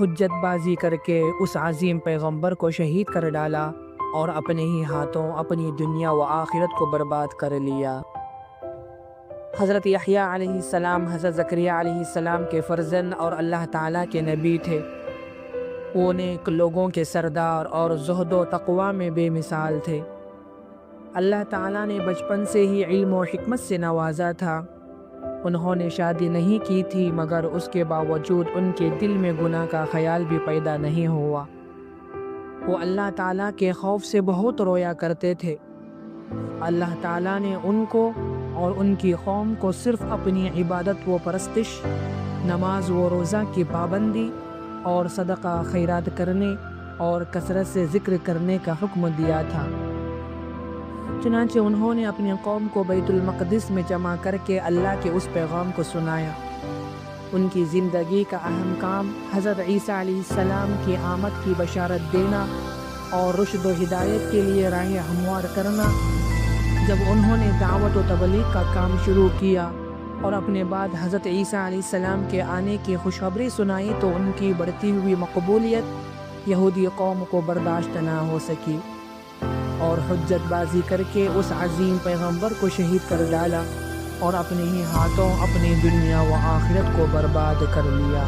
حجت بازی کر کے اس عظیم پیغمبر کو شہید کر ڈالا اور اپنے ہی ہاتھوں اپنی دنیا و آخرت کو برباد کر لیا۔ حضرت یحییٰ علیہ السلام حضرت زکریہ علیہ السلام کے فرزند اور اللہ تعالیٰ کے نبی تھے۔ وہ نیک لوگوں کے سردار اور زہد و تقوی میں بے مثال تھے۔ اللہ تعالیٰ نے بچپن سے ہی علم و حکمت سے نوازا تھا۔ انہوں نے شادی نہیں کی تھی، مگر اس کے باوجود ان کے دل میں گناہ کا خیال بھی پیدا نہیں ہوا۔ وہ اللہ تعالیٰ کے خوف سے بہت رویا کرتے تھے۔ اللہ تعالیٰ نے ان کو اور ان کی قوم کو صرف اپنی عبادت و پرستش، نماز و روزہ کی پابندی اور صدقہ خیرات کرنے اور کثرت سے ذکر کرنے کا حکم دیا تھا۔ چنانچہ انہوں نے اپنی قوم کو بیت المقدس میں جمع کر کے اللہ کے اس پیغام کو سنایا۔ ان کی زندگی کا اہم کام حضرت عیسیٰ علیہ السلام کی آمد کی بشارت دینا اور رشد و ہدایت کے لیے راہ ہموار کرنا۔ جب انہوں نے دعوت و تبلیغ کا کام شروع کیا اور اپنے بعد حضرت عیسیٰ علیہ السلام کے آنے کی خوشخبری سنائی تو ان کی بڑھتی ہوئی مقبولیت یہودی قوم کو برداشت نہ ہو سکی اور حجت بازی کر کے اس عظیم پیغمبر کو شہید کر ڈالا اور اپنے ہی ہاتھوں اپنی دنیا و آخرت کو برباد کر لیا۔